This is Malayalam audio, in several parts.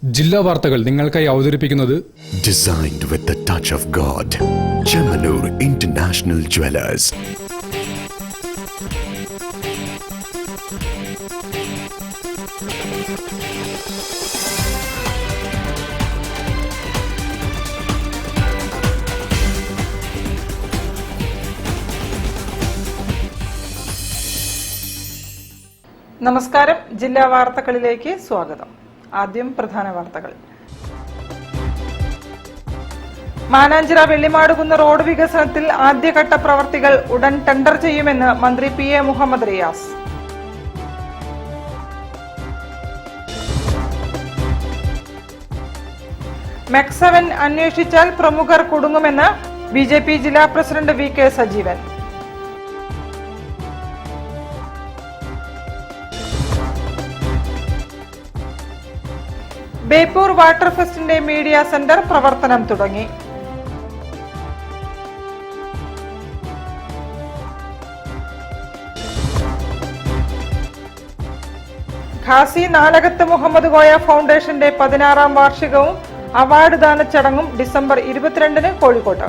ജില്ലാ വാർത്തകൾ നിങ്ങൾക്കായി അവതരിപ്പിക്കുന്നത് Designed with the touch of God. Chemanur International Jewelers. നമസ്കാരം. ജില്ലാ വാർത്തകളിലേക്ക് സ്വാഗതം. ആദ്യം പ്രധാന വാർത്തകൾ. മാനാഞ്ചിറ വെള്ളിമാടുകുന്ന് റോഡ് വികസനത്തിൽ ആദ്യഘട്ട പ്രവർത്തികൾ ഉടൻ ടെൻഡർ ചെയ്യുമെന്ന് മന്ത്രി PA മുഹമ്മദ് റിയാസ്. മെക്സവൻ അന്വേഷിച്ചാൽ പ്രമുഖർ കുടുങ്ങുമെന്ന് BJP ജില്ലാ president VK Sajeevan. Beypore water ഫെസ്റ്റിന്റെ മീഡിയ സെന്റർ പ്രവർത്തനം തുടങ്ങി. ഖാസി നാലകത്ത് മുഹമ്മദ് കോയ ഫൗണ്ടേഷന്റെ 16ാം വാർഷികവും അവാർഡ് ദാന ചടങ്ങും ഡിസംബർ 22-ന് കോഴിക്കോട്ട്.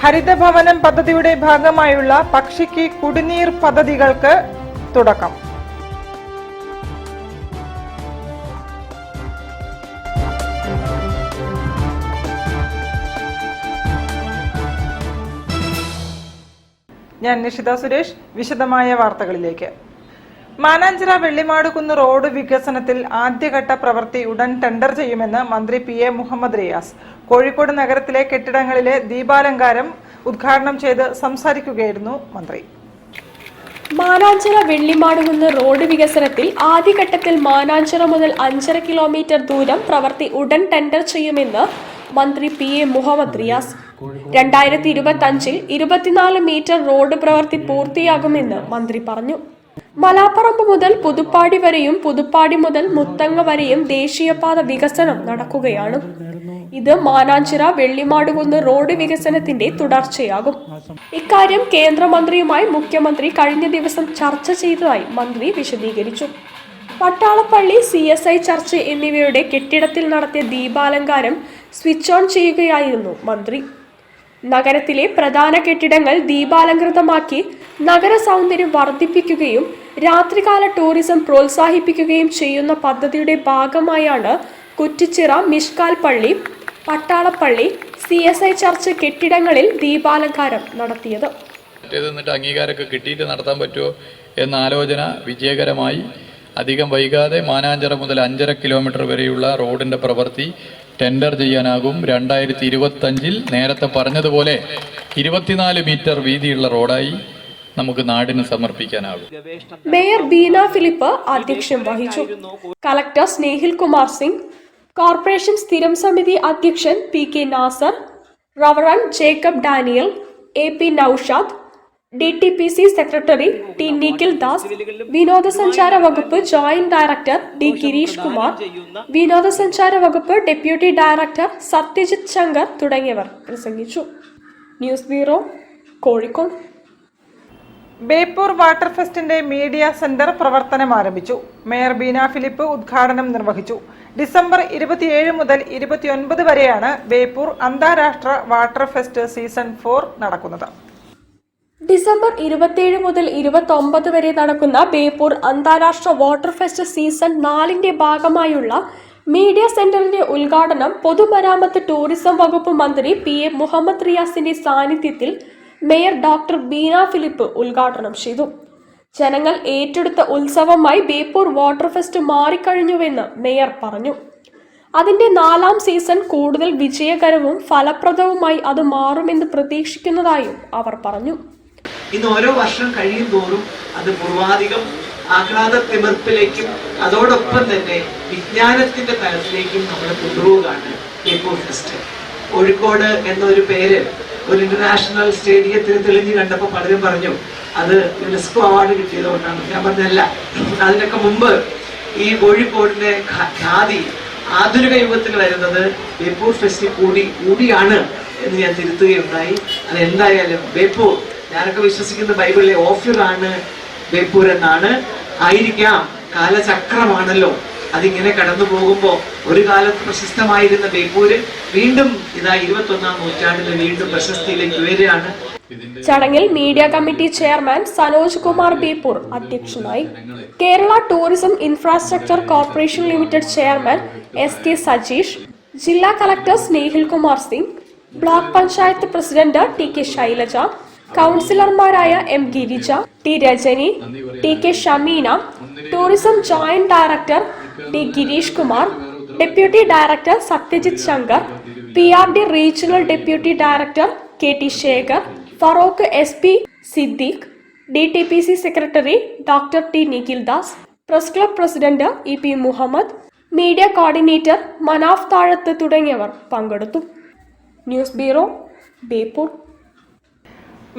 ഹരിതഭവനം പദ്ധതിയുടെ ഭാഗമായുള്ള പക്ഷിക്ക് കുടിനീർ പദ്ധതികൾക്ക് തുടക്കം. ഞാൻ നിഷിത സുരേഷ്. വിശദമായ വാർത്തകളിലേക്ക്. മാനാഞ്ചിറ വെള്ളിമാടുകുന്ന് റോഡ് വികസനത്തിൽ ആദ്യഘട്ട പ്രവൃത്തി ഉടൻ ടെൻഡർ ചെയ്യുമെന്ന് മന്ത്രി PA മുഹമ്മദ് റിയാസ്. കോഴിക്കോട് നഗരത്തിലെ കെട്ടിടങ്ങളിലെ ദീപാലങ്കാരം ഉദ്ഘാടനം ചെയ്ത് സംസാരിക്കുകയായിരുന്നു മന്ത്രി. മാനാഞ്ചിറ വെള്ളിമാടുകുന്ന് റോഡ് വികസനത്തിൽ ആദ്യഘട്ടത്തിൽ മാനാഞ്ചിറ മുതൽ 5.5 കിലോമീറ്റർ ദൂരം പ്രവൃത്തി ഉടൻ ടെൻഡർ ചെയ്യുമെന്ന് മന്ത്രി PA മുഹമ്മദ് റിയാസ്. 2025-ൽ 24 മീറ്റർ റോഡ് പ്രവൃത്തി പൂർത്തിയാകുമെന്ന് മന്ത്രി പറഞ്ഞു. മലാപ്പറമ്പ് മുതൽ പുതുപ്പാടി വരെയും പുതുപ്പാടി മുതൽ മുത്തങ്ങ വരെയും ദേശീയപാത വികസനം നടക്കുകയാണ്. ഇത് മാനാഞ്ചിറ വെള്ളിമാടുകുന്ന് റോഡ് വികസനത്തിന്റെ തുടർച്ചയാകും. ഇക്കാര്യം കേന്ദ്രമന്ത്രിയുമായി മുഖ്യമന്ത്രി കഴിഞ്ഞ ദിവസം ചർച്ച ചെയ്തതായി മന്ത്രി വിശദീകരിച്ചു. പട്ടാളപ്പള്ളി CSI ചർച്ച് എന്നിവയുടെ കെട്ടിടത്തിൽ നടത്തിയ ദീപാലങ്കാരം സ്വിച്ച് ഓൺ ചെയ്യുകയായിരുന്നു മന്ത്രി. നഗരത്തിലെ പ്രധാന കെട്ടിടങ്ങൾ ദീപാലങ്കൃതമാക്കി നഗര സൗന്ദര്യം വർദ്ധിപ്പിക്കുകയും രാത്രികാല ടൂറിസം പ്രോത്സാഹിപ്പിക്കുകയും ചെയ്യുന്ന പദ്ധതിയുടെ ഭാഗമായാണ് കുറ്റിച്ചിറ, മിഷ്കാൽ പള്ളി, പട്ടാളപ്പള്ളി, CSI ചർച്ച് കെട്ടിടങ്ങളിൽ ദീപാലങ്കാരം നടത്തിയത്. അംഗീകാരമൊക്കെ കിട്ടിയിട്ട് നടത്താൻ പറ്റുമോ എന്ന ആലോചന വിജയകരമായി അധികം വൈകാതെ മാനാഞ്ചിറ മുതൽ 5.5 കിലോമീറ്റർ വരെയുള്ള റോഡിന്റെ പ്രവൃത്തി ടെൻഡർ ചെയ്യാനാകും. 2025-ൽ നേരത്തെ പറഞ്ഞതുപോലെ 24 മീറ്റർ വീതിയുള്ള റോഡായി നമുക്ക് നാടിന് സമർപ്പിക്കാനാകും. മേയർ ബീന ഫിലിപ്പ് അധ്യക്ഷം വഹിച്ചു. കളക്ടർ സ്നേഹിൽ കുമാർ സിംഗ്, കോർപ്പറേഷൻ സ്ഥിരം സമിതി അധ്യക്ഷൻ PK Nasar, reverend Jacob Daniel, AP Naushad, DTPC secretary T Nikhil Das, വിനോദസഞ്ചാര വകുപ്പ് joint director D Girish Kumar, വിനോദസഞ്ചാര വകുപ്പ് ഡെപ്യൂട്ടി ഡയറക്ടർ സത്യജിത് ശങ്കർ തുടങ്ങിയവർ പ്രസംഗിച്ചു. News bureau, Kozhikode. Beypore water ഫെസ്റ്റിന്റെ മീഡിയ സെന്റർ പ്രവർത്തനം ആരംഭിച്ചു. മേയർ ബീന ഫിലിപ്പ് ഉദ്ഘാടനം നിർവഹിച്ചു. ഡിസംബർ 27 മുതൽ 29 വരെയാണ് ബേപ്പൂർ അന്താരാഷ്ട്ര വാട്ടർ ഫെസ്റ്റ് സീസൺ 4 നടക്കുന്നത്. ഡിസംബർ 27 മുതൽ 29 വരെ നടക്കുന്ന ബേപ്പൂർ അന്താരാഷ്ട്ര വാട്ടർ ഫെസ്റ്റ് സീസൺ 4ന്റെ ഭാഗമായുള്ള മീഡിയ സെന്ററിന്റെ ഉദ്ഘാടനം പൊതുമരാമത്ത് ടൂറിസം വകുപ്പ് മന്ത്രി PA മുഹമ്മദ് റിയാസിന്റെ സാന്നിധ്യത്തിൽ മേയർ ഡോക്ടർ ബീന ഫിലിപ്പ് ഉദ്ഘാടനം ചെയ്തു. ജനങ്ങൾ ഏറ്റെടുത്ത ഉത്സവമായി ബേപ്പൂർ വാട്ടർ ഫെസ്റ്റ് മാറിക്കഴിഞ്ഞുവെന്ന് മേയർ പറഞ്ഞു. അതിന്റെ 4ാം സീസൺ കൂടുതൽ വിജയകരവും ഫലപ്രദവുമായി അത് മാറുമെന്ന് പ്രതീക്ഷിക്കുന്നതായും അവർ പറഞ്ഞു. ഇന്ന് ഓരോ വർഷം കഴിയും തോറും അത് പൂർവാധികം ആഹ്ലാദത്തിമിർപ്പിലേക്കും അതോടൊപ്പം തന്നെ വിജ്ഞാനത്തിന്റെ തലത്തിലേക്കും നമ്മൾ കൊണ്ടുപോവുകയാണ് ബേപ്പൂർ ഫെസ്റ്റ്. കോഴിക്കോട് എന്നൊരു പേര് ഒരു ഇന്റർനാഷണൽ സ്റ്റേഡിയത്തിന് തെളിഞ്ഞു കണ്ടപ്പോൾ പലരും പറഞ്ഞു അത് UNESCO അവാർഡ് കിട്ടിയതുകൊണ്ടാണ്. ഞാൻ പറഞ്ഞല്ല, അതിനൊക്കെ മുമ്പ് ഈ കോഴിക്കോടിന്റെ ഖ്യാതി ആധുനിക യുഗത്തിൽ വരുന്നത് ബേപ്പൂർ ഫെസ്റ്റ് കൂടിയാണ് എന്ന് ഞാൻ തിരുത്തുകയുണ്ടായി. അതെന്തായാലും ബേപ്പൂർ, ഞാനൊക്കെ വിശ്വസിക്കുന്ന ബൈബിളിലെ ഓഫിറാണ് ബേപ്പൂർ എന്നാണ്. ആയിരിക്കാം, കാലചക്രമാണല്ലോ, അതിങ്ങനെ കടന്നു പോകുമ്പോൾ ഒരു കാലത്ത് പ്രശസ്തമായിരുന്ന ബേപ്പൂര് വീണ്ടും ഇതാ 21ാം നൂറ്റാണ്ടിൽ വീണ്ടും പ്രശസ്തിയിലേക്ക് ഉയരുകയാണ്. ചടങ്ങിൽ media committee chairman Sanoj Kumar Beypore അധ്യക്ഷനായി. Kerala tourism infrastructure corporation limited chairman SK Sajeesh, ജില്ലാ collector Snehil Kumar Singh, block panchayat president TK Shailaja, കൗൺസിലർമാരായ M Girija, T Rajani, TK Shameena, tourism joint director D Girish Kumar, deputy director Satyajit Shankar, PRD regional deputy director KT Shekhar, Feroke SP Siddique, DTPC secretary doctor T Nikhildas, press club president EP Muhammad, media coordinator Manaf Thazhath തുടങ്ങിയവർ പങ്കെടുത്തു. News bureau, Beypore.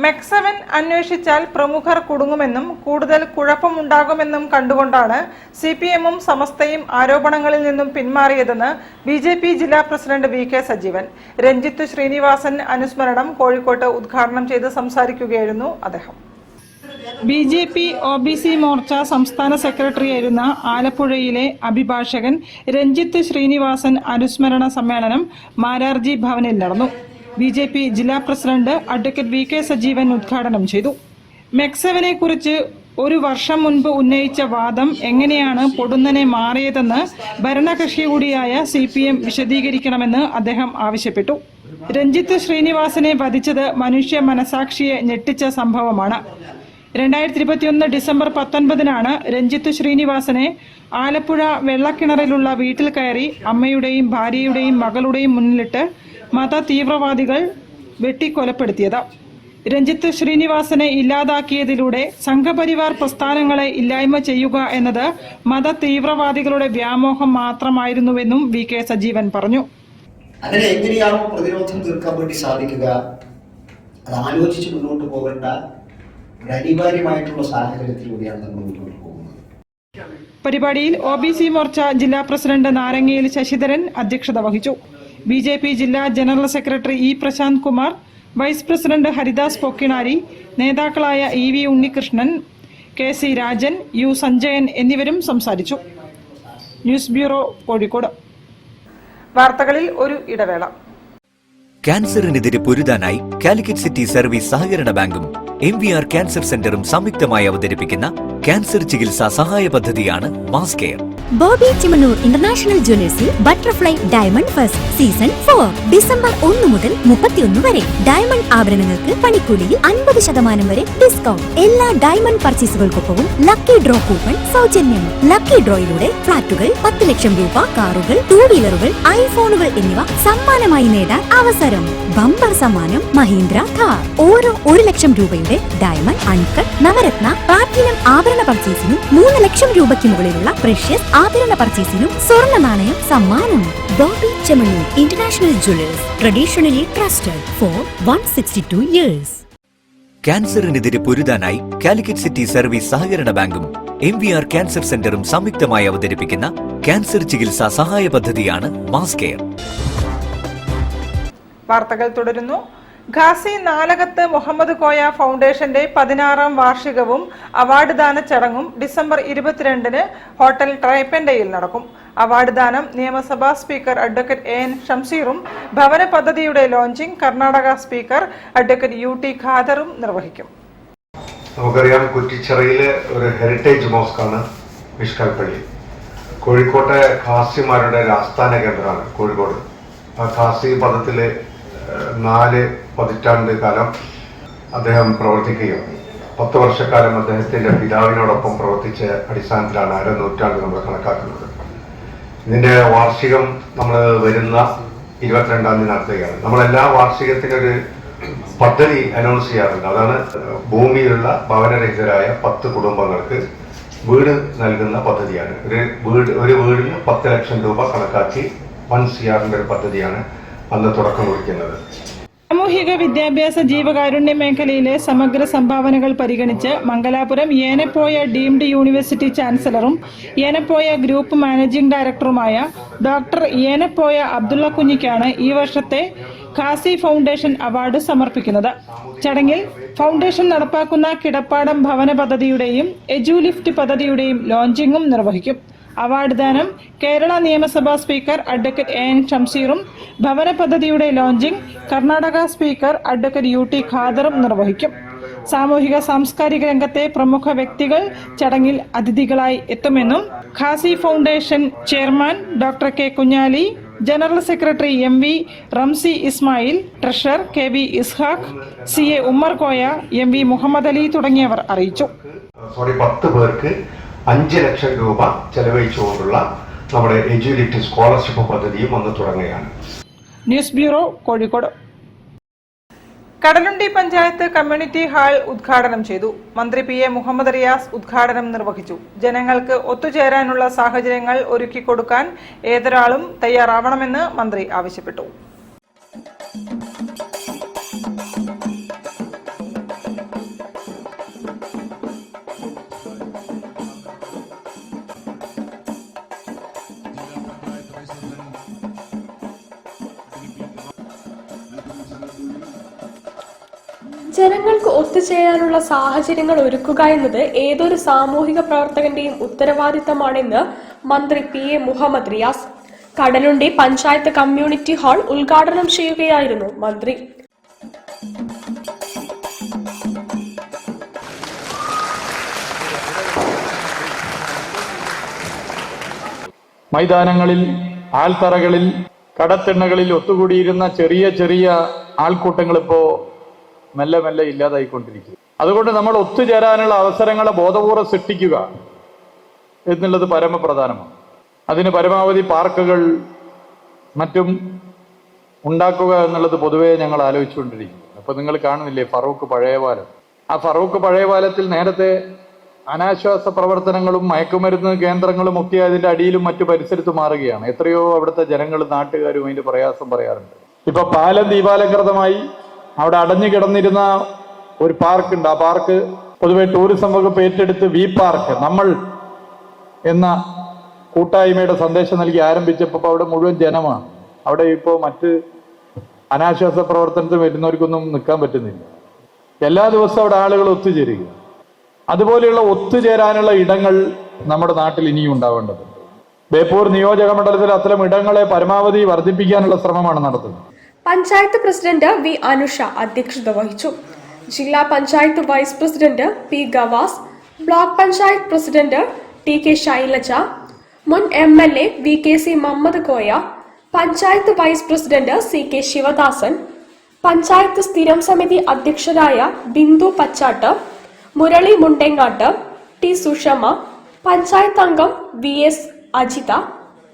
മെക്സവൻ അന്വേഷിച്ചാൽ പ്രമുഖർ കുടുങ്ങുമെന്നും കൂടുതൽ കുഴപ്പമുണ്ടാകുമെന്നും കണ്ടുകൊണ്ടാണ് CPM-ഉം സമസ്തയും ആരോപണങ്ങളിൽ നിന്നും പിന്മാറിയതെന്ന് BJP ജില്ലാ പ്രസിഡന്റ് VK സജീവൻ. രഞ്ജിത്ത് ശ്രീനിവാസൻ അനുസ്മരണം കോഴിക്കോട്ട് ഉദ്ഘാടനം ചെയ്ത് സംസാരിക്കുകയായിരുന്നു അദ്ദേഹം. BJP OBC മോർച്ച സംസ്ഥാന സെക്രട്ടറിയായിരുന്ന ആലപ്പുഴയിലെ അഭിഭാഷകൻ രഞ്ജിത്ത് ശ്രീനിവാസൻ അനുസ്മരണ സമ്മേളനം മാരാർജി ഭവനിൽ നടന്നു. BJP ജില്ലാ പ്രസിഡന്റ് അഡ്വക്കേറ്റ് VK സജീവൻ ഉദ്ഘാടനം ചെയ്തു. മെക്സവനെ കുറിച്ച് ഒരു വർഷം മുൻപ് ഉന്നയിച്ച വാദം എങ്ങനെയാണ് പൊടുന്നനെ മാറിയതെന്ന് ഭരണകക്ഷി കൂടിയായ CPM വിശദീകരിക്കണമെന്ന് അദ്ദേഹം ആവശ്യപ്പെട്ടു. രഞ്ജിത്ത് ശ്രീനിവാസനെ വധിച്ചത് മനുഷ്യ മനസാക്ഷിയെ ഞെട്ടിച്ച സംഭവമാണ്. 2021 ഡിസംബർ 19-നാണ് രഞ്ജിത്ത് ശ്രീനിവാസനെ ആലപ്പുഴ വെള്ളക്കിണറിലുള്ള വീട്ടിൽ കയറി അമ്മയുടെയും ഭാര്യയുടെയും മകളുടെയും മുന്നിലിട്ട് മത തീവ്രവാദികൾ വെട്ടിക്കൊലപ്പെടുത്തിയത്. രഞ്ജിത്ത് ശ്രീനിവാസനെ ഇല്ലാതാക്കിയതിലൂടെ സംഘപരിവാർ പ്രസ്ഥാനങ്ങളെ ഇല്ലായ്മ ചെയ്യുക എന്നത് മത തീവ്രവാദികളുടെ വ്യാമോഹം മാത്രമായിരുന്നുവെന്നും VK സജീവൻ പറഞ്ഞു. അങ്ങനെ എങ്ങനെയാണോ പ്രതിരോധം തീർക്കാൻ വേണ്ടി സാധിക്കുക, അത് ആലോചിച്ച് മുന്നോട്ട് പോകേണ്ട ഒരു അനിവാര്യമായിട്ടുള്ള സാഹചര്യത്തിലൂടെയാണ് നമ്മൾ മുന്നോട്ട് പോകുന്നത്. പരിപാടിയിൽ OBC മോർച്ച ജില്ലാ പ്രസിഡന്റ് നാരങ്ങയിൽ ശശിധരൻ അധ്യക്ഷത വഹിച്ചു. BJP ജില്ലാ general secretary E Prashanth Kumar, vice president Haridas Pokkinari, നേതാക്കളായ EV Unnikrishnan, KC Rajan, U Sanjayan എന്നിവരും സംസാരിച്ചു. News bureau, Kozhikode. വാർത്തകളിൽ ഒരു ഇടവേള. ക്യാൻസറിനെതിരെ പൊരുതാനായി കാലിക്കറ്റ് സിറ്റി സർവീസ് സഹകരണ ബാങ്കും MVR ക്യാൻസർ സെന്ററും സംയുക്തമായി അവതരിപ്പിക്കുന്ന ക്യാൻസർ ചികിത്സാ സഹായ പദ്ധതിയാണ് mass care. Boby Chemmanur international ജ്വല്ലേഴ്സിൽ butterfly diamond fest season 4 December 1 മുതൽ 31 വരെ. ഡയമണ്ട് ആഭരണങ്ങൾക്ക് പണിക്കൂലിയിൽ 50% വരെ ഡിസ്കൗണ്ട്. എല്ലാ ഡയമണ്ട് പർച്ചേസുകൾക്കൊപ്പവും ലക്കി ഡ്രോ കൂപ്പൺ സൗജന്യം. ലക്കി ഡ്രോയിലൂടെ ഫ്ലാറ്റുകൾ, 10 ലക്ഷം രൂപ, കാറുകൾ, 2 വീലറുകൾ, ഐഫോണുകൾ എന്നിവ സമ്മാനമായി നേടാൻ അവസരം. ബമ്പർ സമ്മാനം മഹീന്ദ്ര കാർ. ഓരോ 1 ലക്ഷം രൂപയുടെ ഡയമണ്ട്, അൺകട്ട്, നവരത്ന, പ്ലാറ്റിനം ആഭരണ പർച്ചേസിനും 3 ലക്ഷം രൂപയ്ക്ക് മുകളിലുള്ള പ്രഷ്യസ് ആഭരണ പർച്ചേസിനും സ്വർണ്ണ നാണയം സമ്മാനം. Boby Chemmanur international jewellers, traditionally trusted for 162 years. ക്യാൻസറിനെതിരെ പൊരുതാനായി കാലിക്കറ്റ് സിറ്റി സർവീസ് സഹകരണ ബാങ്കും MVR ക്യാൻസർ സെന്ററും സംയുക്തമായി അവതരിപ്പിക്കുന്ന ക്യാൻസർ ചികിത്സാ സഹായ പദ്ധതിയാണ് മാസ് കെയർ. വാർത്തകൾ തുടരുന്നു. ഖാസി നാലകത്ത് മുഹമ്മദ് കോയ ഫൗണ്ടേഷന്റെ 16ാം വാർഷികവും അവാർഡ് ദാന ചടങ്ങും ഡിസംബർ 22-ന് ഹോട്ടൽ ട്രൈപ്പൻഡയിൽ നടക്കും. അവാർഡ് ദാനം നിയമസഭാ സ്പീക്കർ അഡ്വക്കേറ്റ് AN ഷംസീറും ഭവന പദ്ധതിയുടെ launching Karnataka speaker advocate UT ഖാദറും നിർവഹിക്കും. നമുക്കറിയാം, കുറ്റിച്ചിറയിലെ ഒരു ഹെറിറ്റേജ് മോസ്കാണ് മിഷ്കാൽ പള്ളി. കോഴിക്കോട്ടെ ഖാസിമാരുടെ ആസ്ഥാന കേന്ദ്രമാണ് കോഴിക്കോട്. ആ ഖാസി പദത്തിലെ 4 പതിറ്റാണ്ട് കാലം അദ്ദേഹം പ്രവർത്തിക്കുകയും 10 വർഷക്കാലം അദ്ദേഹത്തിന്റെ പിതാവിനോടൊപ്പം പ്രവർത്തിച്ച അടിസ്ഥാനത്തിലാണ് 1/2 നൂറ്റാണ്ട് നമ്മൾ കണക്കാക്കുന്നത്. ഇതിന്റെ വാർഷികം നമ്മൾ വരുന്ന 22-ാം തീയതി നടത്തുകയാണ്. നമ്മളെല്ലാ വാർഷികത്തിനൊരു പദ്ധതി അനൗൺസ് ചെയ്യാറുണ്ട്. അതാണ് ഭൂമിയിലുള്ള ഭവനരഹിതരായ 10 കുടുംബങ്ങൾക്ക് വീട് നൽകുന്ന പദ്ധതിയാണ്. ഒരു വീടിന് 10 ലക്ഷം രൂപ കണക്കാക്കി 1 CR ഒരു പദ്ധതിയാണ് അന്ന് തുടക്കം കുറിക്കുന്നത്. സാമൂഹിക വിദ്യാഭ്യാസ ജീവകാരുണ്യ മേഖലയിലെ സമഗ്ര സംഭാവനകൾ പരിഗണിച്ച് മംഗലാപുരം ഏനപ്പോയ ഡീംഡ് യൂണിവേഴ്സിറ്റി ചാൻസലറും ഏനപ്പോയ ഗ്രൂപ്പ് മാനേജിംഗ് ഡയറക്ടറുമായ ഡോക്ടർ ഏനപ്പോയ അബ്ദുള്ള കുഞ്ഞിക്കാണ് ഈ വർഷത്തെ ഖാസി ഫൗണ്ടേഷൻ അവാർഡ് സമർപ്പിക്കുന്നത്. ചടങ്ങിൽ ഫൗണ്ടേഷൻ നടപ്പാക്കുന്ന കിടപ്പാടം ഭവന പദ്ധതിയുടെയും എജുലിഫ്റ്റ് പദ്ധതിയുടെയും ലോഞ്ചിങ്ങും നിർവഹിക്കും. അവാർഡ് ദാനം കേരള നിയമസഭാ സ്പീക്കർ അഡ്വക്കേറ്റ് എൻ ഷംസീറും ഭവന പദ്ധതിയുടെ launching Karnataka speaker advocate UT ഖാദറും നിർവഹിക്കും. സാമൂഹിക സാംസ്കാരിക രംഗത്തെ പ്രമുഖ വ്യക്തികൾ ചടങ്ങിൽ അതിഥികളായി എത്തുമെന്നും Qazi foundation chairman doctor K Kunhali, general secretary MV Ramsi Ismail, treasurer KV Ishaq, CA Ummer Koya, MV Muhammad Ali തുടങ്ങിയവർ അറിയിച്ചു. 10 പേർക്ക് 5 ലക്ഷം രൂപ ചെലവഴിച്ചുകൊണ്ടുള്ള നമ്മുടെ എജുലിഫ്റ്റ് സ്കോളർഷിപ്പ് പദ്ധതിയും വന്ന് തുടങ്ങുകയാണ്. News bureau, Kozhikode. Kadalundi panchayat community hall ഉദ്ഘാടനം ചെയ്തു. മന്ത്രി PA മുഹമ്മദ് റിയാസ് ഉദ്ഘാടനം നിർവഹിച്ചു. ജനങ്ങൾക്ക് ഒത്തുചേരാനുള്ള സാഹചര്യങ്ങൾ ഒരുക്കിക്കൊടുക്കാൻ ഏതൊരാളും തയ്യാറാവണമെന്ന് മന്ത്രി ആവശ്യപ്പെട്ടു. ജനങ്ങൾക്ക് ഒത്തുചേരാനുള്ള സാഹചര്യങ്ങൾ ഒരുക്കുക എന്നത് ഏതൊരു സാമൂഹിക പ്രവർത്തകന്റെയും ഉത്തരവാദിത്തമാണെന്ന് മന്ത്രി PA Muhammad Riyas Kadalundi panchayat community hall ഉദ്ഘാടനം ചെയ്യുകയായിരുന്നു മന്ത്രി. മൈതാനങ്ങളിൽ, ആൽത്തറകളിൽ, കടത്തിണ്ണകളിൽ ഒത്തുകൂടിയിരുന്ന ചെറിയ ചെറിയ ആൾക്കൂട്ടങ്ങൾ ഇപ്പോ മെല്ലെ മെല്ലെ ഇല്ലാതായിക്കൊണ്ടിരിക്കുക. അതുകൊണ്ട് നമ്മൾ ഒത്തുചേരാനുള്ള അവസരങ്ങളെ ബോധപൂർവ്വം സൃഷ്ടിക്കുക എന്നുള്ളത് പരമപ്രധാനമാണ്. അതിന് പരമാവധി പാർക്കുകൾ മറ്റും ഉണ്ടാക്കുക എന്നുള്ളത് പൊതുവേ ഞങ്ങൾ ആലോചിച്ചുകൊണ്ടിരിക്കുന്നു. അപ്പൊ നിങ്ങൾ കാണുന്നില്ലേ ഫറൂഖ് പഴയപാലം. ആ ഫറൂഖ് പഴയപാലത്തിൽ നേരത്തെ അനാശ്വാസ പ്രവർത്തനങ്ങളും മയക്കുമരുന്ന് കേന്ദ്രങ്ങളും ഒക്കെ അതിന്റെ അടിയിലും മറ്റു പരിസരത്ത് മാറുകയാണ്. എത്രയോ അവിടുത്തെ ജനങ്ങളും നാട്ടുകാരും അതിന്റെ പ്രയാസം പറയാറുണ്ട്. ഇപ്പൊ പാലം ദീപാലംകൃതമായി അവിടെ അടഞ്ഞു കിടന്നിരുന്ന ഒരു പാർക്ക് ഉണ്ട്. ആ പാർക്ക് പൊതുവെ ടൂറിസം വകുപ്പ് ഏറ്റെടുത്ത് വി പാർക്ക് നമ്മൾ എന്ന കൂട്ടായ്മയുടെ സന്ദേശം നൽകി ആരംഭിച്ചപ്പോൾ അവിടെ മുഴുവൻ ജനമാണ്. അവിടെ ഇപ്പോൾ മറ്റ് അനാശ്വാസ പ്രവർത്തനത്തിന് വരുന്നവർക്കൊന്നും നിൽക്കാൻ പറ്റുന്നില്ല. എല്ലാ ദിവസവും അവിടെ ആളുകൾ ഒത്തുചേരുക. അതുപോലെയുള്ള ഒത്തുചേരാനുള്ള ഇടങ്ങൾ നമ്മുടെ നാട്ടിൽ ഇനിയും ഉണ്ടാവേണ്ടതുണ്ട്. ബേപ്പൂർ നിയോജക മണ്ഡലത്തിൽ അത്തരം ഇടങ്ങളെ പരമാവധി വർദ്ധിപ്പിക്കാനുള്ള ശ്രമമാണ് നടത്തുന്നത്. പഞ്ചായത്ത് പ്രസിഡന്റ് V അനുഷ അധ്യക്ഷത വഹിച്ചു. ജില്ലാ panchayat vice president P Gavas, block panchayat president TK Shailaja, മുൻ MLA VKC Muhammad Koya, panchayat vice president CK Sivadasan, panchayat സ്ഥിരം സമിതി അധ്യക്ഷരായ ബിന്ദു പച്ചാട്ട്, മുരളി മുണ്ടെങ്ങാട്ട്, T സുഷമ, പഞ്ചായത്ത് അംഗം VS അജിത,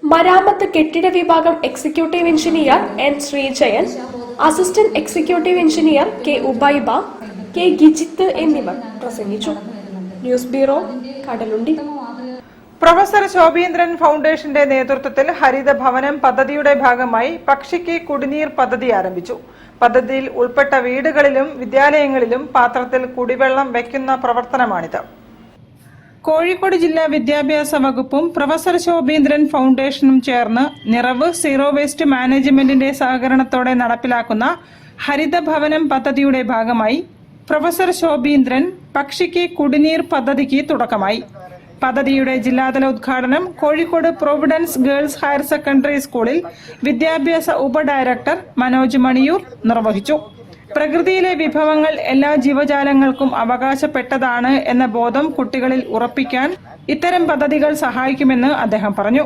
മരാമത്ത് കെട്ടിട വിഭാഗം executive engineer N Sreejayan, assistant executive engineer K Ubaiba, K Gijith എന്നിവർ പ്രസംഗിച്ചു. News bureau, Kadalundi. Professor Shobhindran ഫൗണ്ടേഷന്റെ നേതൃത്വത്തിൽ ഹരിത ഭവനം പദ്ധതിയുടെ ഭാഗമായി പക്ഷിക്ക് കുടിനീർ പദ്ധതി ആരംഭിച്ചു. പദ്ധതിയിൽ ഉൾപ്പെട്ട വീടുകളിലും വിദ്യാലയങ്ങളിലും പാത്രത്തിൽ കുടിവെള്ളം വയ്ക്കുന്ന പ്രവർത്തനമാണിത്. കോഴിക്കോട് ജില്ലാ വിദ്യാഭ്യാസ വകുപ്പും പ്രൊഫസർ ശോഭീന്ദ്രൻ ഫൗണ്ടേഷനും ചേർന്ന് നിറവ് സീറോ വേസ്റ്റ് മാനേജ്മെന്റിന്റെ സഹകരണത്തോടെ നടപ്പിലാക്കുന്ന ഹരിത ഭവനം പദ്ധതിയുടെ ഭാഗമായി പ്രൊഫസർ ശോഭീന്ദ്രൻ പക്ഷിക്ക് കുടിനീർ പദ്ധതിക്ക് തുടക്കമായി. പദ്ധതിയുടെ ജില്ലാതല ഉദ്ഘാടനം Kozhikode Providence girls higher secondary സ്കൂളിൽ വിദ്യാഭ്യാസ ഉപഡയറക്ടർ മനോജ് മണിയൂർ നിർവഹിച്ചു. പ്രകൃതിയിലെ വിഭവങ്ങൾ എല്ലാ ജീവജാലങ്ങൾക്കും അവകാശപ്പെട്ടതാണ് എന്ന ബോധം കുട്ടികളിൽ ഉറപ്പിക്കാൻ ഇത്തരം പദ്ധതികൾ സഹായിക്കുമെന്ന് അദ്ദേഹം പറഞ്ഞു.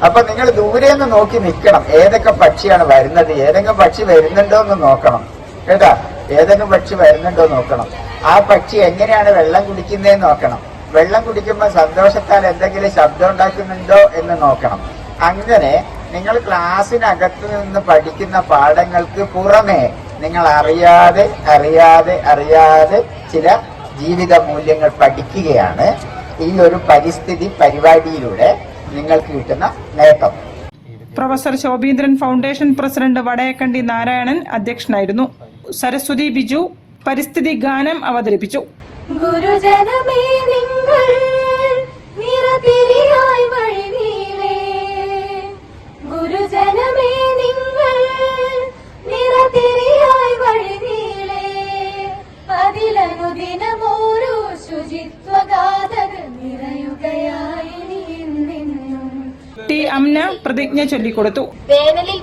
അപ്പൊ നിങ്ങൾ ദൂരെ നിന്ന് നോക്കി നിൽക്കണം. ഏതൊക്കെ പക്ഷിയാണ് വരുന്നത്, ഏതെങ്കിലും പക്ഷി വരുന്നുണ്ടോ എന്ന് നോക്കണം കേട്ടാ. ഏതെങ്കിലും പക്ഷി വരുന്നുണ്ടോ നോക്കണം. ആ പക്ഷി എങ്ങനെയാണ് വെള്ളം കുടിക്കുന്നതെന്ന് നോക്കണം. വെള്ളം കുടിക്കുമ്പോൾ സന്തോഷത്താൽ എന്തെങ്കിലും ശബ്ദം ഉണ്ടാക്കുന്നുണ്ടോ എന്ന് നോക്കണം. അങ്ങനെ നിങ്ങൾ ക്ലാസ്സിനകത്ത് നിന്ന് പഠിക്കുന്ന പാഠങ്ങൾക്ക് പുറമെ നിങ്ങൾ അറിയാതെ അറിയാതെ അറിയാതെ ചില ജീവിത മൂല്യങ്ങൾ പഠിക്കുകയാണ് ഈ ഒരു പരിസ്ഥിതി പരിപാടിയിലൂടെ നിങ്ങൾക്ക് കിട്ടുന്ന നേട്ടം. Professor Shobhindran foundation president Vadayakkandi Narayanan അധ്യക്ഷനായിരുന്നു. സരസ്വതി ബിജു പരിസ്ഥിതി ഗാനം അവതരിപ്പിച്ചു. ഗുരുജനമേ നിങ്ങൾ നിറതിരിയായി വഴിനീളേ, ഗുരുജനമേ നിങ്ങൾ നിറ അംന പ്രതിജ്ഞ ചൊല്ലിക്കൊടുത്തു. വേനലിൽ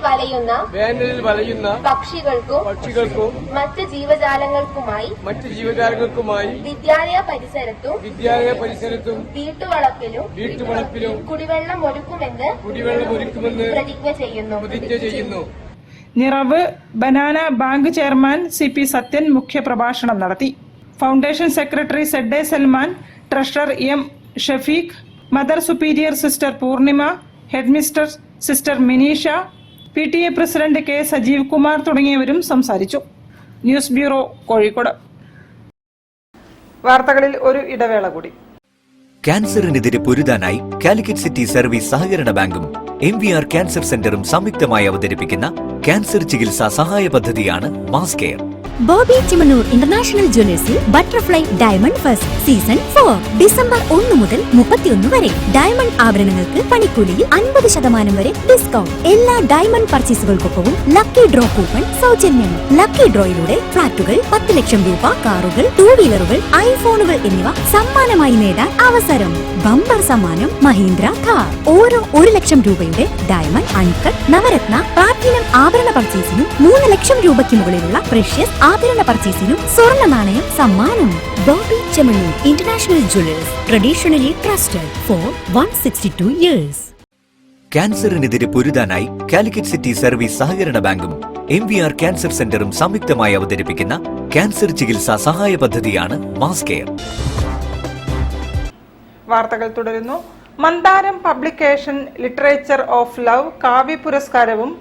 വലയുന്ന പക്ഷികൾക്കും മറ്റ് ജീവജാലങ്ങൾക്കുമായി വിദ്യാലയ പരിസരത്തും വീട്ടുവളപ്പിലും കുടിവെള്ളം ഒരുക്കുമെന്ന് പ്രതിജ്ഞ ചെയ്യുന്നു. നിറവ് banana bank chairman CP Sathyan മുഖ്യപ്രഭാഷണം നടത്തി. ഫൗണ്ടേഷൻ സെക്രട്ടറി സെഡ്ഡെ Salman, treasurer M Shafeeq, mother superior sister Poornima, headmistress sister Mineesha, PTA president K Sajeev Kumar തുടങ്ങിയവരും സംസാരിച്ചു. News bureau, Kozhikode. വാർത്തകളിൽ ഒരു ഇടവേള കൂടി. ക്യാൻസറിനെതിരെ പൊരുതാനായി കാലിക്കറ്റ് സിറ്റി സർവീസ് സഹകരണ ബാങ്കും MVR ക്യാൻസർ സെന്ററും സംയുക്തമായി അവതരിപ്പിക്കുന്ന ക്യാൻസർ ചികിത്സാ സഹായ പദ്ധതിയാണ് mass care. Boby Chemmanur international ജ്വല്ലേഴ്സിൽ butterfly diamond fest season 4 December 1 മുതൽ 31 വരെ. ഡയമണ്ട് ആഭരണങ്ങൾക്ക് പണിക്കൂലിയിൽ 50% വരെ ഡിസ്കൗണ്ട്. എല്ലാ ഡയമണ്ട് പർച്ചേസുകൾക്കൊപ്പവും ലക്കി ഡ്രോ കൂപ്പൺ സൗജന്യം. ലക്കി ഡ്രോയിലൂടെ ഫ്ളാറ്റുകൾ, 10 ലക്ഷം രൂപ, കാറുകൾ, 2 വീലറുകൾ, ഐഫോണുകൾ എന്നിവ സമ്മാനമായി നേടാൻ അവസരം. ബമ്പർ സമ്മാനം മഹീന്ദ്ര കാർ. ഓരോ 1 ലക്ഷം രൂപയുടെ ഡയമണ്ട് അൺകട്ട് നവരത്ന പ്ലാറ്റിനം ആഭരണ പർച്ചേസിനും 3 ലക്ഷം രൂപയ്ക്ക് മുകളിലുള്ള പ്രഷ്യസ് ആഭരണ പർച്ചേസിനും സ്വർണ്ണ നാണയം സമ്മാനം. Boby Chemmanur international jewellers, traditionally trusted for 162 years. ക്യാൻസറിനെതിരെ പൊരുതാനായി കാലിക്കറ്റ് സിറ്റി സർവീസ് സഹകരണ ബാങ്കും MVR ക്യാൻസർ സെന്ററും സംയുക്തമായി അവതരിപ്പിക്കുന്ന ക്യാൻസർ ചികിത്സാ സഹായ പദ്ധതിയാണ് മാസ് കെയർ. വാർത്തകൾ തുടരുന്നു. Mandaram publication literature of love കാവ്യ പുരസ്കാരവും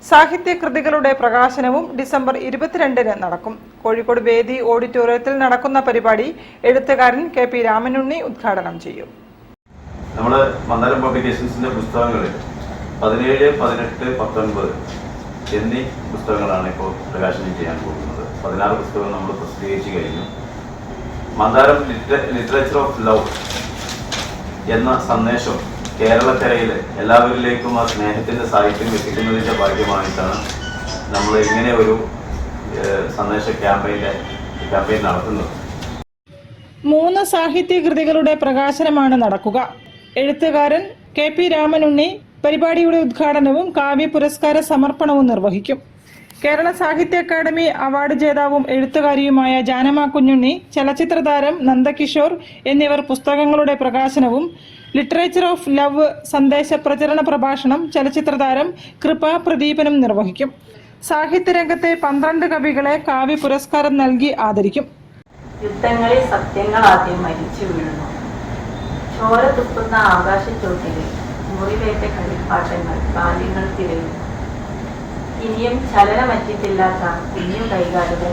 സാഹിത്യകൃതികളുടെ പ്രകാശനവും ഡിസംബർ 22 നടക്കും. കോഴിക്കോട് വേദി ഓഡിറ്റോറിയത്തിൽ നടക്കുന്ന പരിപാടി എഴുത്തുകാരൻ KP രാമനുണ്ണി ഉദ്ഘാടനം ചെയ്യും. നമ്മൾ മന്ദാരം പബ്ലിക്കേഷൻസിന്റെ പുസ്തകങ്ങൾ 17, 18, 19 എന്നീ പുസ്തകങ്ങളാണ് ഇപ്പോൾ പ്രകാശനം ചെയ്യാൻ പോകുന്നത്. 16 പുസ്തകങ്ങൾ നമ്മൾ പ്രസിദ്ധീകരിച്ചു കഴിഞ്ഞു. മന്ദാരം ലിറ്ററേച്ചർ ഓഫ് ലവ് എന്ന സന്ദേശം കേരളക്കരയിലെ എല്ലാവരിലേക്കും ആ സ്നേഹത്തിന്റെ സാഹിത്യം എത്തിക്കുന്നതിന്റെ ഭാഗ്യമായിട്ടാണ് നമ്മൾ ഇങ്ങനെ ഒരു സന്ദേശ ക്യാമ്പയിൻ നടത്തുന്നത്. 3 സാഹിത്യകൃതികളുടെ പ്രകാശനമാണ് നടക്കുക. എഴുത്തുകാരൻ KP രാമനുണ്ണി പരിപാടിയുടെ ഉദ്ഘാടനവും കാവ്യ പുരസ്കാര സമർപ്പണവും നിർവഹിക്കും. കേരള സാഹിത്യ അക്കാദമി അവാർഡ് ജേതാവും എഴുത്തുകാരിയുമായ ജാനമ കുഞ്ഞുണ്ണി, ചലച്ചിത്ര താരം നന്ദകിഷോർ എന്നിവർ പുസ്തകങ്ങളുടെ പ്രകാശനവും ലിറ്ററേച്ചർ ഓഫ് ലവ് സന്ദേശ പ്രചരണ പ്രഭാഷണം ചലച്ചിത്ര താരം കൃപ പ്രദീപനും നിർവഹിക്കും. സാഹിത്യരംഗത്തെ 12 കവികളെ കാവ്യ പുരസ്കാരം നൽകി ആദരിക്കും. യുദ്ധങ്ങളിൽ സത്യങ്ങൾ ആദ്യം മരിച്ചു വീഴുന്നു. ചോര തുപ്പുന്ന ആകാശച്ചോട്ടില് മുറിവേറ്റ കളിപ്പാട്ടങ്ങൾ ബാല്യങ്ങൾ തിരയുന്നു. ഇനിയും ചലനമറ്റിട്ടില്ലാത്ത കുഞ്ഞു കൈകാലുകൾ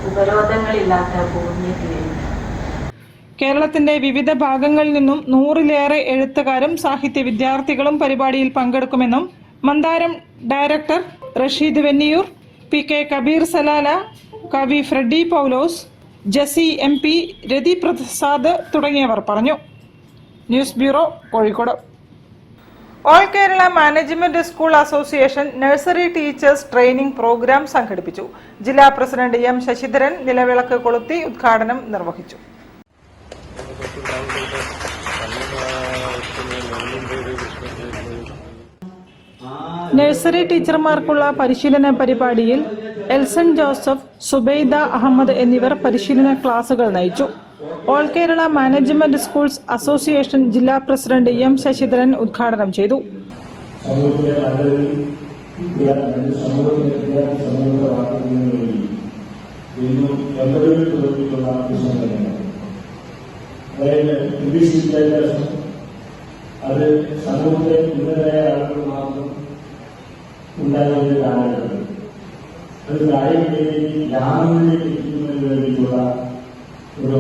ഉപരോധങ്ങളില്ലാത്ത ഭൂമിയെ തിരയുന്നു. കേരളത്തിന്റെ വിവിധ ഭാഗങ്ങളിൽ നിന്നും 100-ലേറെ എഴുത്തുകാരും സാഹിത്യ വിദ്യാർത്ഥികളും പരിപാടിയിൽ പങ്കെടുക്കുമെന്നും Mandaram director Rasheed Venniyoor, PK Kabeer Salalah, കവി ഫ്രെഡി പൗലോസ്, ജസി MP, രതി പ്രസാദ് തുടങ്ങിയവർ പറഞ്ഞു. News bureau, Kozhikode. All Kerala management school association nursery teachers training programme സംഘടിപ്പിച്ചു. ജില്ലാ പ്രസിഡന്റ് M ശശിധരൻ നിലവിളക്ക് കൊളുത്തി ഉദ്ഘാടനം നിർവഹിച്ചു. നഴ്സറി ടീച്ചർമാർക്കുള്ള പരിശീലന പരിപാടിയിൽ എൽസൺ ജോസഫ്, സുബൈദ അഹമ്മദ് എന്നിവർ പരിശീലന ക്ലാസുകൾ നയിച്ചു. All Kerala management schools association ജില്ലാ പ്രസിഡന്റ് M ശശിധരൻ ഉദ്ഘാടനം ചെയ്തു. അത് സമൂഹത്തെ ഉന്നതരായ ആളുകൾ മാത്രം ഉണ്ടാകുന്ന കാലഘട്ടം അത് കാര്യങ്ങളിലേക്ക് ഗ്രാമങ്ങളിലേക്ക് എത്തിക്കുന്നതിന് വേണ്ടിയിട്ടുള്ള ഒരു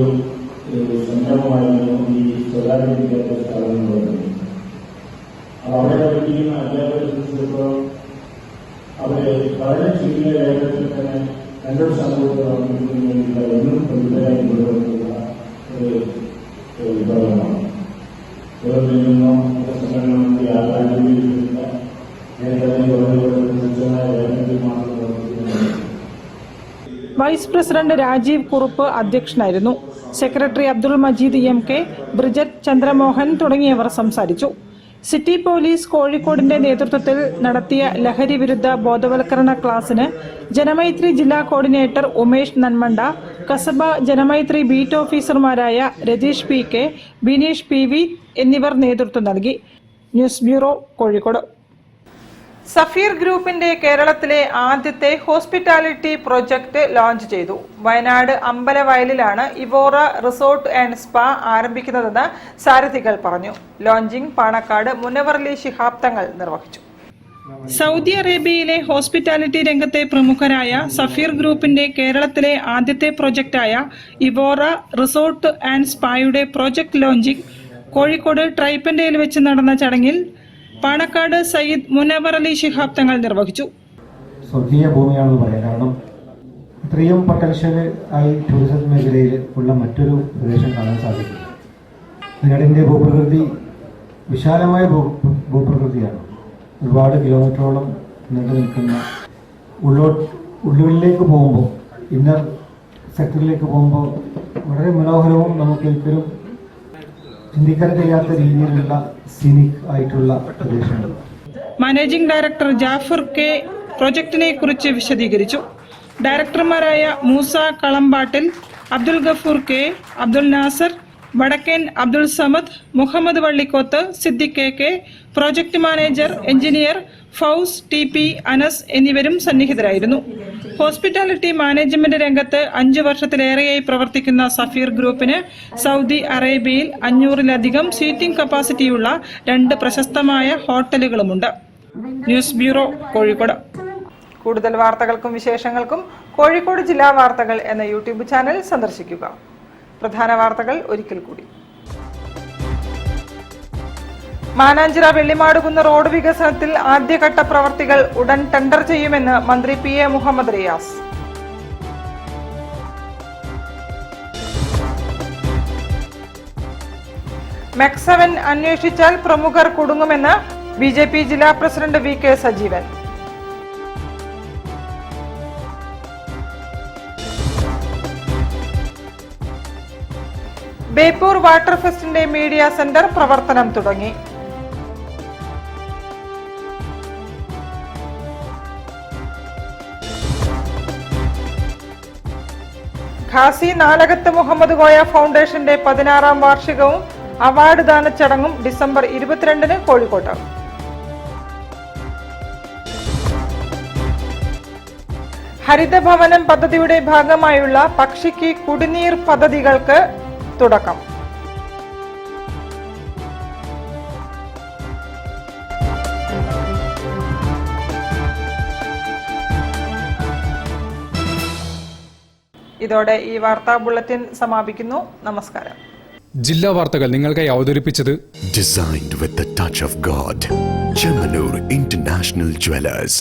സംരംഭമായിരുന്നു ഈ സ്വകാര്യ വിദ്യാഭ്യാസ സ്ഥാപനങ്ങൾ വരുന്നത്. അപ്പോൾ അവിടെ പഠിക്കുന്ന അധ്യാപകരെ സംബന്ധിച്ചിടത്തോളം അവര് വളരെ ചുരുങ്ങിയ വേഗത്തിൽ തന്നെ നല്ലൊരു സമൂഹത്തെ വർദ്ധിക്കുന്നതിന് വേണ്ടിയിട്ടുള്ള എന്നും പ്രബുദ്ധരായി കൊണ്ടുവന്നിട്ടുള്ള ഒരു വിഭാഗമാണ്. ഗവൺമെന്റിൽ നിന്നോ മറ്റു സംഘടനകളിൽ നിന്നോ യാതൊരുവിധ വൈസ് പ്രസിഡന്റ് രാജീവ് കുറുപ്പ് അധ്യക്ഷനായിരുന്നു. Secretary Abdul Majeed MK, Bridget Chandramohan തുടങ്ങിയവർ സംസാരിച്ചു. സിറ്റി പോലീസ് കോഴിക്കോടിന്റെ നേതൃത്വത്തിൽ നടത്തിയ ലഹരി വിരുദ്ധ ബോധവൽക്കരണ ക്ലാസിന് ജനമൈത്രി ജില്ലാ കോർഡിനേറ്റർ ഉമേഷ് നന്മണ്ട, കസബ ജനമൈത്രി ബീറ്റ് ഓഫീസർമാരായ രതീഷ് PK, ബിനീഷ് PV എന്നിവർ നേതൃത്വം നൽകി. News bureau, Kozhikode. സഫീർ ഗ്രൂപ്പിന്റെ കേരളത്തിലെ ആദ്യത്തെ ഹോസ്പിറ്റാലിറ്റി പ്രൊജക്ട് ലോഞ്ച് ചെയ്തു. വയനാട് അമ്പലവയലിലാണ് ഇവോറ റിസോർട്ട് ആൻഡ് സ്പാ ആരംഭിക്കുന്നതെന്ന് സാരഥികൾ പറഞ്ഞു. ലോഞ്ചിംഗ് പാണക്കാട് മുനവറലി ശിഹാബ് തങ്ങൾ നിർവഹിച്ചു. സൗദി അറേബ്യയിലെ ഹോസ്പിറ്റാലിറ്റി രംഗത്തെ പ്രമുഖരായ സഫീർ ഗ്രൂപ്പിന്റെ കേരളത്തിലെ ആദ്യത്തെ പ്രൊജക്റ്റായ ഇവോറ റിസോർട്ട് ആൻഡ് സ്പായുടെ പ്രൊജക്ട് ലോഞ്ചിംഗ് കോഴിക്കോട് ട്രൈപ്പന്റയിൽ വെച്ച് നടന്ന ചടങ്ങിൽ പാണക്കാട് സയ്യിദ് മുനവറലി ശിഹാബ് തങ്ങൾ നിർവഹിച്ചു. സ്വർഗീയ ഭൂമിയാണെന്ന് പറയാം. കാരണം ഇത്രയും പൊട്ടൻഷ്യൽ ആയി ടൂറിസം മേഖലയിൽ ഉള്ള മറ്റൊരു പ്രദേശം കാണാൻ സാധിക്കും. വയനാടിൻ്റെ ഭൂപ്രകൃതി വിശാലമായ ഭൂപ്രകൃതിയാണ്. ഒരുപാട് കിലോമീറ്ററോളം നീണ്ടു നിൽക്കുന്ന ഉള്ളുകളിലേക്ക് പോകുമ്പോൾ, ഇന്നർ സെക്ടറിലേക്ക് പോകുമ്പോൾ വളരെ മനോഹരവും നമുക്കൊരിക്കലും ചിന്തിക്കാൻ കഴിയാത്ത രീതിയിലുള്ള സീനിക് ആയിട്ടുള്ള പ്രദേശങ്ങൾ. മാനേജിംഗ് ഡയറക്ടർ ജാഫർ K പ്രൊജക്ടിനെ കുറിച്ച് വിശദീകരിച്ചു. ഡയറക്ടർമാരായ Musa കളമ്പാട്ടിൽ, Abdul Gafoor K, Abdul Nasar, Vadakkan Abdul Samad, Muhammad Vallikkoth, Siddique KK, project manager engineer Fauz TP Anas എന്നിവരും സന്നിഹിതരായിരുന്നു. ഹോസ്പിറ്റാലിറ്റി മാനേജ്മെന്റ് രംഗത്ത് 5 വർഷത്തിലേറെയായി പ്രവർത്തിക്കുന്ന സഫീർ ഗ്രൂപ്പിന് സൗദി അറേബ്യയിൽ 500-ലധികം സീറ്റിംഗ് കപ്പാസിറ്റിയുള്ള 2 പ്രശസ്തമായ ഹോട്ടലുകളുമുണ്ട്. News bureau, Kozhikode. കൂടുതൽ വാർത്തകൾക്കും വിശേഷങ്ങൾക്കും കോഴിക്കോട് ജില്ലാ വാർത്തകൾ എന്ന യൂട്യൂബ് ചാനൽ സന്ദർശിക്കുക. പ്രധാന വാർത്തകൾ ഒരിക്കൽ കൂടി. മാനാഞ്ചിറ വെള്ളിമാടുകുന്ന് റോഡ് വികസനത്തിൽ ആദ്യഘട്ട പ്രവർത്തികൾ ഉടൻ ടെൻഡർ ചെയ്യുമെന്ന് മന്ത്രി PA മുഹമ്മദ് റിയാസ്. മെക്സവൻ അന്വേഷിച്ചാൽ പ്രമുഖർ കുടുങ്ങുമെന്ന് BJP ജില്ലാ president VK Sajeevan. Beypore water ഫെസ്റ്റിന്റെ മീഡിയ സെന്റർ പ്രവർത്തനം തുടങ്ങി. ഖാസി നാലകത്ത് മുഹമ്മദ് കോയ ഫൗണ്ടേഷന്റെ 16ാം വാർഷികവും അവാർഡ് ദാന ചടങ്ങും ഡിസംബർ 22-ന് കോഴിക്കോട്ട്. ഹരിതഭവനം പദ്ധതിയുടെ ഭാഗമായുള്ള പക്ഷിക്ക് കുടിനീർ പദ്ധതികൾക്ക് തുടക്കം. ഇതോടെ ഈ വാർത്താ ബുള്ളറ്റിൻ സമാപിക്കുന്നു. നമസ്കാരം. ജില്ലാ വാർത്തകൾ നിങ്ങൾക്കായി അവതരിപ്പിച്ചത് Designed with the touch of God. Chemanur International Jewelers.